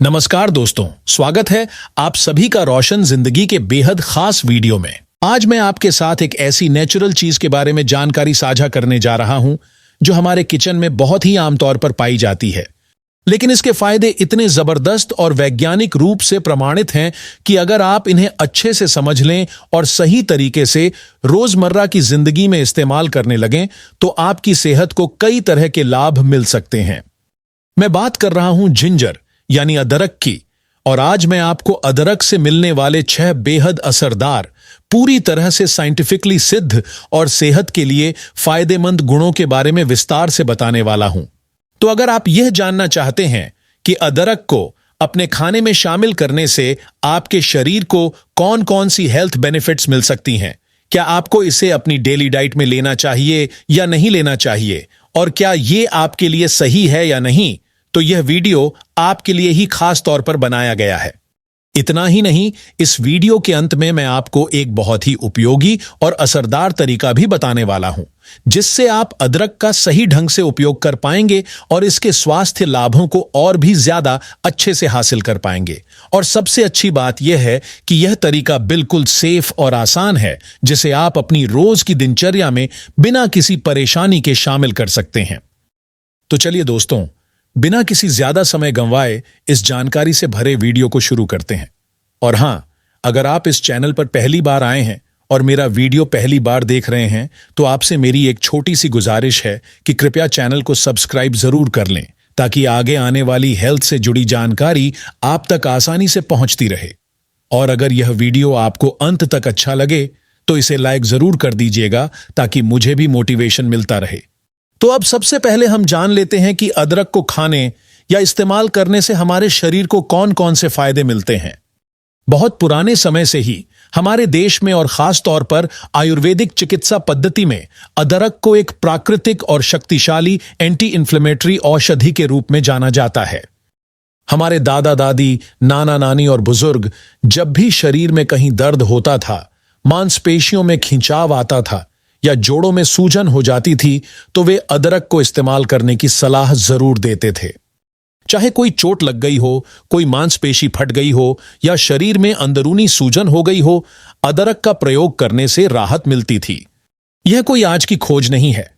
नमस्कार दोस्तों, स्वागत है आप सभी का रोशन जिंदगी के बेहद खास वीडियो में। आज मैं आपके साथ एक ऐसी नेचुरल चीज के बारे में जानकारी साझा करने जा रहा हूं जो हमारे किचन में बहुत ही आमतौर पर पाई जाती है, लेकिन इसके फायदे इतने जबरदस्त और वैज्ञानिक रूप से प्रमाणित हैं कि अगर आप इन्हें अच्छे से समझ लें और सही तरीके से रोजमर्रा की जिंदगी में इस्तेमाल करने लगें तो आपकी सेहत को कई तरह के लाभ मिल सकते हैं। मैं बात कर रहा हूं जिंजर यानी अदरक की, और आज मैं आपको अदरक से मिलने वाले 6 बेहद असरदार, पूरी तरह से साइंटिफिकली सिद्ध और सेहत के लिए फायदेमंद गुणों के बारे में विस्तार से बताने वाला हूं। तो अगर आप यह जानना चाहते हैं कि अदरक को अपने खाने में शामिल करने से आपके शरीर को कौन कौन सी हेल्थ बेनिफिट्स मिल सकती हैं, क्या आपको इसे अपनी डेली डाइट में लेना चाहिए या नहीं लेना चाहिए, और क्या ये आपके लिए सही है या नहीं, तो यह वीडियो आपके लिए ही खास तौर पर बनाया गया है। इतना ही नहीं, इस वीडियो के अंत में मैं आपको एक बहुत ही उपयोगी और असरदार तरीका भी बताने वाला हूं, जिससे आप अदरक का सही ढंग से उपयोग कर पाएंगे और इसके स्वास्थ्य लाभों को और भी ज्यादा अच्छे से हासिल कर पाएंगे। और सबसे अच्छी बात यह है कि यह तरीका बिल्कुल सेफ और आसान है, जिसे आप अपनी रोज की दिनचर्या में बिना किसी परेशानी के शामिल कर सकते हैं। तो चलिए दोस्तों, बिना किसी ज्यादा समय गंवाए इस जानकारी से भरे वीडियो को शुरू करते हैं। और हां, अगर आप इस चैनल पर पहली बार आए हैं और मेरा वीडियो पहली बार देख रहे हैं तो आपसे मेरी एक छोटी सी गुजारिश है कि कृपया चैनल को सब्सक्राइब जरूर कर लें, ताकि आगे आने वाली हेल्थ से जुड़ी जानकारी आप तक आसानी से पहुंचती रहे। और अगर यह वीडियो आपको अंत तक अच्छा लगे तो इसे लाइक जरूर कर दीजिएगा, ताकि मुझे भी मोटिवेशन मिलता रहे। तो अब सबसे पहले हम जान लेते हैं कि अदरक को खाने या इस्तेमाल करने से हमारे शरीर को कौन कौन से फायदे मिलते हैं। बहुत पुराने समय से ही हमारे देश में और खास तौर पर आयुर्वेदिक चिकित्सा पद्धति में अदरक को एक प्राकृतिक और शक्तिशाली एंटी इन्फ्लेमेटरी औषधि के रूप में जाना जाता है। हमारे दादा दादी, नाना नानी और बुजुर्ग जब भी शरीर में कहीं दर्द होता था, मांसपेशियों में खिंचाव आता था या जोड़ों में सूजन हो जाती थी, तो वे अदरक को इस्तेमाल करने की सलाह जरूर देते थे। चाहे कोई चोट लग गई हो, कोई मांसपेशी फट गई हो या शरीर में अंदरूनी सूजन हो गई हो, अदरक का प्रयोग करने से राहत मिलती थी। यह कोई आज की खोज नहीं है,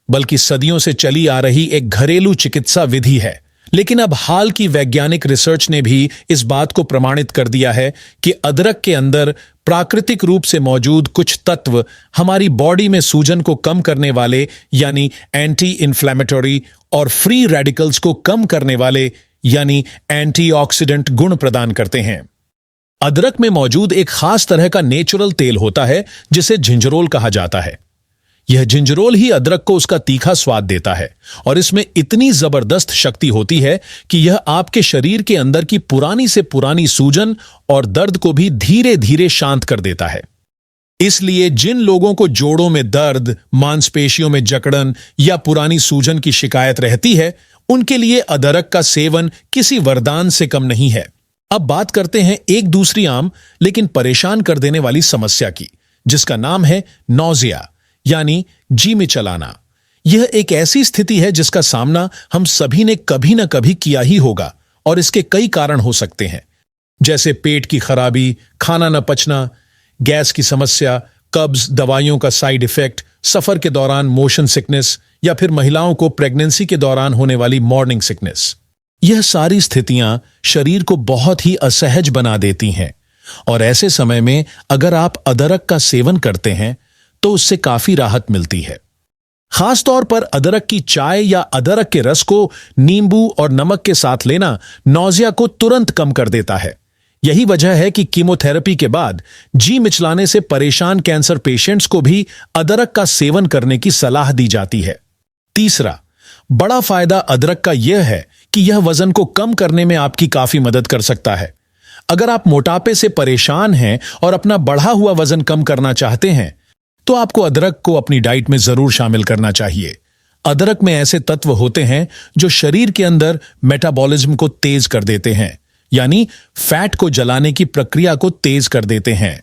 बल्कि सदियों से चली आ रही एक घरेलू चिकित्सा विधि है। लेकिन अब हाल की वैज्ञानिक रिसर्च ने भी इस बात को प्रमाणित कर दिया है कि अदरक के अंदर प्राकृतिक रूप से मौजूद कुछ तत्व हमारी बॉडी में सूजन को कम करने वाले यानी एंटी इन्फ्लेमेटरी और फ्री रेडिकल्स को कम करने वाले यानी एंटीऑक्सीडेंट गुण प्रदान करते हैं। अदरक में मौजूद एक खास तरह का नेचुरल तेल होता है जिसे जिंजरोल कहा जाता है। यह जिंजरोल ही अदरक को उसका तीखा स्वाद देता है, और इसमें इतनी जबरदस्त शक्ति होती है कि यह आपके शरीर के अंदर की पुरानी से पुरानी सूजन और दर्द को भी धीरे धीरे शांत कर देता है। इसलिए जिन लोगों को जोड़ों में दर्द, मांसपेशियों में जकड़न या पुरानी सूजन की शिकायत रहती है, उनके लिए अदरक का सेवन किसी वरदान से कम नहीं है। अब बात करते हैं एक दूसरी आम लेकिन परेशान कर देने वाली समस्या की, जिसका नाम है नौजिया यानी जी में चलाना। यह एक ऐसी स्थिति है जिसका सामना हम सभी ने कभी न कभी किया ही होगा, और इसके कई कारण हो सकते हैं, जैसे पेट की खराबी, खाना न पचना, गैस की समस्या, कब्ज, दवाइयों का साइड इफेक्ट, सफर के दौरान मोशन सिकनेस, या फिर महिलाओं को प्रेगनेंसी के दौरान होने वाली मॉर्निंग सिकनेस। यह सारी स्थितियां शरीर को बहुत ही असहज बना देती हैं, और ऐसे समय में अगर आप अदरक का सेवन करते हैं तो उससे काफी राहत मिलती है। खास तौर पर अदरक की चाय या अदरक के रस को नींबू और नमक के साथ लेना नौजिया को तुरंत कम कर देता है। यही वजह है कि कीमोथेरेपी के बाद जी मिचलाने से परेशान कैंसर पेशेंट्स को भी अदरक का सेवन करने की सलाह दी जाती है। तीसरा बड़ा फायदा अदरक का यह है कि यह वजन को कम करने में आपकी काफी मदद कर सकता है। अगर आप मोटापे से परेशान हैं और अपना बढ़ा हुआ वजन कम करना चाहते हैं तो आपको अदरक को अपनी डाइट में जरूर शामिल करना चाहिए। अदरक में ऐसे तत्व होते हैं जो शरीर के अंदर मेटाबॉलिज्म को तेज कर देते हैं, यानी फैट को जलाने की प्रक्रिया को तेज कर देते हैं।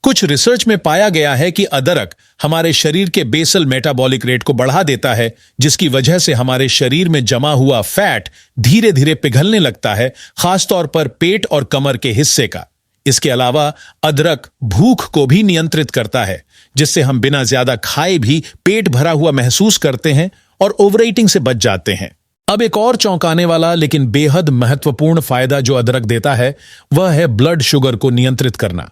कुछ रिसर्च में पाया गया है कि अदरक हमारे शरीर के बेसल मेटाबॉलिक रेट को बढ़ा देता है, जिसकी वजह से हमारे शरीर में जमा हुआ फैट धीरे धीरे पिघलने लगता है, खासतौर पर पेट और कमर के हिस्से का। इसके अलावा अदरक भूख को भी नियंत्रित करता है, जिससे हम बिना ज्यादा खाए भी पेट भरा हुआ महसूस करते हैं और ओवर ईटिंग से बच जाते हैं। अब एक और चौंकाने वाला लेकिन बेहद महत्वपूर्ण फायदा जो अदरक देता है वह है ब्लड शुगर को नियंत्रित करना।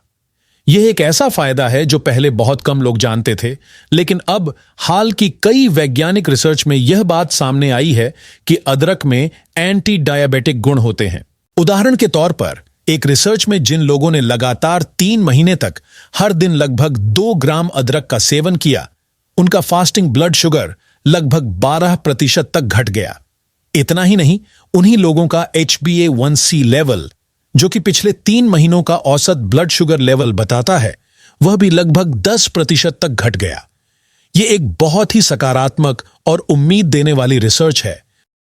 यह एक ऐसा फायदा है जो पहले बहुत कम लोग जानते थे, लेकिन अब हाल की कई वैज्ञानिक रिसर्च में यह बात सामने आई है कि अदरक में एंटी डायबिटिक गुण होते हैं। उदाहरण के तौर पर एक रिसर्च में जिन लोगों ने लगातार 3 महीने तक हर दिन लगभग 2 ग्राम अदरक का सेवन किया, उनका फास्टिंग ब्लड शुगर लगभग 12% तक घट गया। इतना ही नहीं, उन्हीं लोगों का HbA1c लेवल, जो कि पिछले 3 महीनों का औसत ब्लड शुगर लेवल बताता है, वह भी लगभग 10% तक घट गया। यह एक बहुत ही सकारात्मक और उम्मीद देने वाली रिसर्च है,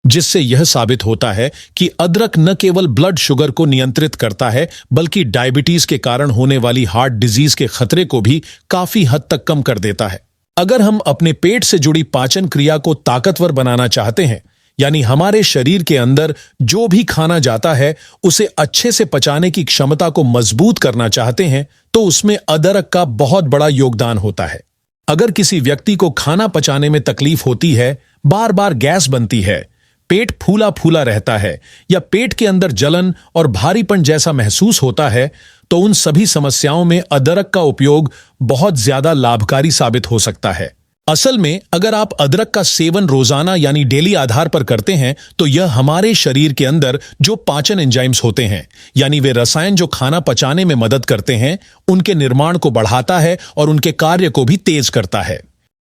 जिससे यह साबित होता है कि अदरक न केवल ब्लड शुगर को नियंत्रित करता है, बल्कि डायबिटीज के कारण होने वाली हार्ट डिजीज के खतरे को भी काफी हद तक कम कर देता है। अगर हम अपने पेट से जुड़ी पाचन क्रिया को ताकतवर बनाना चाहते हैं, यानी हमारे शरीर के अंदर जो भी खाना जाता है उसे अच्छे से पचाने की क्षमता को मजबूत करना चाहते हैं, तो उसमें अदरक का बहुत बड़ा योगदान होता है। अगर किसी व्यक्ति को खाना पचाने में तकलीफ होती है, बार बार गैस बनती है, पेट फूला फूला रहता है या पेट के अंदर जलन और भारीपन जैसा महसूस होता है, तो उन सभी समस्याओं में अदरक का उपयोग बहुत ज्यादा लाभकारी साबित हो सकता है। असल में अगर आप अदरक का सेवन रोजाना यानी डेली आधार पर करते हैं, तो यह हमारे शरीर के अंदर जो पाचन एंजाइम्स होते हैं, यानी वे रसायन जो खाना पचाने में मदद करते हैं, उनके निर्माण को बढ़ाता है और उनके कार्य को भी तेज करता है।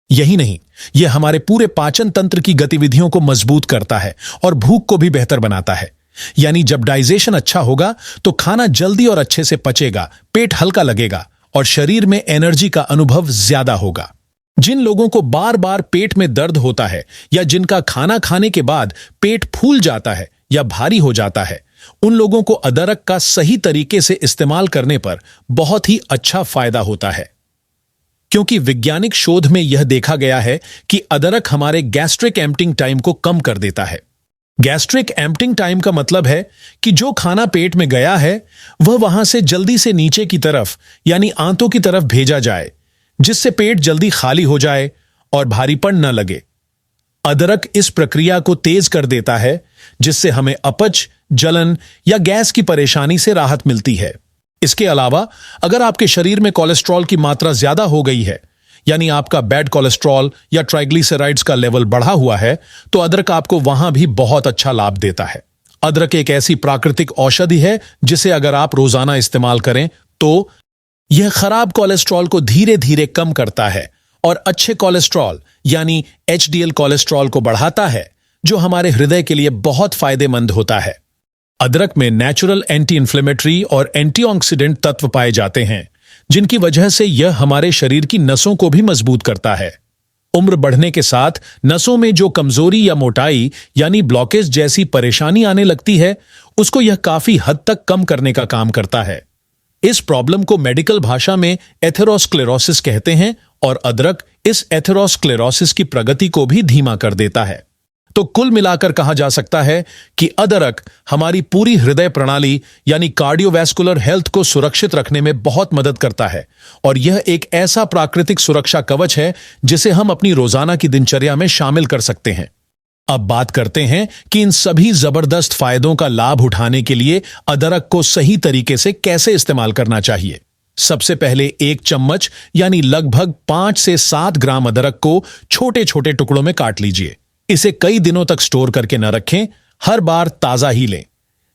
यही नहीं, यह हमारे पूरे पाचन तंत्र की गतिविधियों को मजबूत करता है और भूख को भी बेहतर बनाता है। यानी जब डाइजेशन अच्छा होगा तो खाना जल्दी और अच्छे से पचेगा, पेट हल्का लगेगा और शरीर में एनर्जी का अनुभव ज्यादा होगा। जिन लोगों को बार बार पेट में दर्द होता है या जिनका खाना खाने के बाद पेट फूल जाता है या भारी हो जाता है, उन लोगों को अदरक का सही तरीके से इस्तेमाल करने पर बहुत ही अच्छा फायदा होता है, क्योंकि वैज्ञानिक शोध में यह देखा गया है कि अदरक हमारे गैस्ट्रिक एम्प्टिंग टाइम को कम कर देता है। गैस्ट्रिक एम्प्टिंग टाइम का मतलब है कि जो खाना पेट में गया है वह वहां से जल्दी से नीचे की तरफ यानी आंतों की तरफ भेजा जाए, जिससे पेट जल्दी खाली हो जाए और भारीपन न लगे। अदरक इस प्रक्रिया को तेज कर देता है, जिससे हमें अपच, जलन या गैस की परेशानी से राहत मिलती है। इसके अलावा अगर आपके शरीर में कोलेस्ट्रॉल की मात्रा ज्यादा हो गई है, यानी आपका बैड कोलेस्ट्रॉल या ट्राइग्लिसराइड्स का लेवल बढ़ा हुआ है, तो अदरक आपको वहां भी बहुत अच्छा लाभ देता है। अदरक एक ऐसी प्राकृतिक औषधि है जिसे अगर आप रोजाना इस्तेमाल करें तो यह खराब कोलेस्ट्रॉल को धीरे धीरे कम करता है और अच्छे कोलेस्ट्रॉल यानी HDL कोलेस्ट्रॉल को बढ़ाता है, जो हमारे हृदय के लिए बहुत फायदेमंद होता है। अदरक में नेचुरल एंटी इन्फ्लेमेटरी और एंटीऑक्सीडेंट तत्व पाए जाते हैं, जिनकी वजह से यह हमारे शरीर की नसों को भी मजबूत करता है। उम्र बढ़ने के साथ नसों में जो कमजोरी या मोटाई यानी ब्लॉकेज जैसी परेशानी आने लगती है, उसको यह काफी हद तक कम करने का काम करता है। इस प्रॉब्लम को मेडिकल भाषा में एथेरोस्क्लेरोसिस कहते हैं और अदरक इस एथेरोस्क्लेरोसिस की प्रगति को भी धीमा कर देता है। तो कुल मिलाकर कहा जा सकता है कि अदरक हमारी पूरी हृदय प्रणाली यानी कार्डियोवैस्कुलर हेल्थ को सुरक्षित रखने में बहुत मदद करता है और यह एक ऐसा प्राकृतिक सुरक्षा कवच है जिसे हम अपनी रोजाना की दिनचर्या में शामिल कर सकते हैं। अब बात करते हैं कि इन सभी जबरदस्त फायदों का लाभ उठाने के लिए अदरक को सही तरीके से कैसे इस्तेमाल करना चाहिए। सबसे पहले 1 चम्मच यानी लगभग 5 से 7 ग्राम अदरक को छोटे छोटे टुकड़ों में काट लीजिए। इसे कई दिनों तक स्टोर करके न रखें, हर बार ताजा ही लें।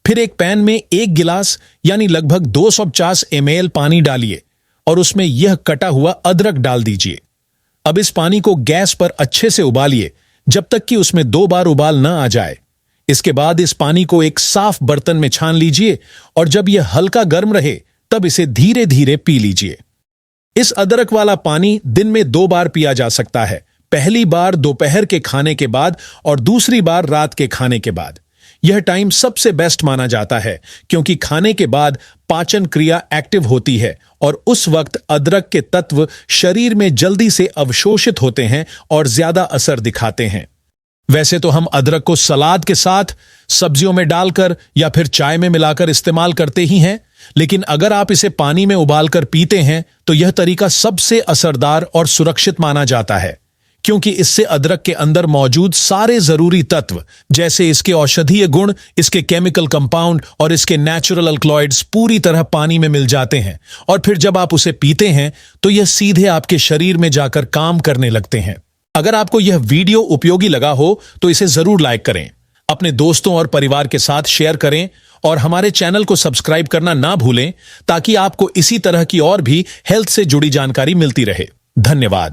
फिर एक पैन में 1 गिलास यानी लगभग 250 ml पानी डालिए और उसमें यह कटा हुआ अदरक डाल दीजिए। अब इस पानी को गैस पर अच्छे से उबालिए जब तक कि उसमें 2 बार उबाल न आ जाए। इसके बाद इस पानी को एक साफ बर्तन में छान लीजिए और जब यह हल्का गर्म रहे तब इसे धीरे धीरे पी लीजिए। इस अदरक वाला पानी दिन में 2 बार पिया जा सकता है, पहली बार दोपहर के खाने के बाद और दूसरी बार रात के खाने के बाद। यह टाइम सबसे बेस्ट माना जाता है क्योंकि खाने के बाद पाचन क्रिया एक्टिव होती है और उस वक्त अदरक के तत्व शरीर में जल्दी से अवशोषित होते हैं और ज्यादा असर दिखाते हैं। वैसे तो हम अदरक को सलाद के साथ, सब्जियों में डालकर या फिर चाय में मिलाकर इस्तेमाल करते ही हैं, लेकिन अगर आप इसे पानी में उबालकर पीते हैं तो यह तरीका सबसे असरदार और सुरक्षित माना जाता है क्योंकि इससे अदरक के अंदर मौजूद सारे जरूरी तत्व जैसे इसके औषधीय गुण, इसके केमिकल कंपाउंड और इसके नेचुरल अल्कलॉइड्स पूरी तरह पानी में मिल जाते हैं और फिर जब आप उसे पीते हैं तो यह सीधे आपके शरीर में जाकर काम करने लगते हैं। अगर आपको यह वीडियो उपयोगी लगा हो तो इसे जरूर लाइक करें, अपने दोस्तों और परिवार के साथ शेयर करें और हमारे चैनल को सब्सक्राइब करना ना भूलें ताकि आपको इसी तरह की और भी हेल्थ से जुड़ी जानकारी मिलती रहे। धन्यवाद।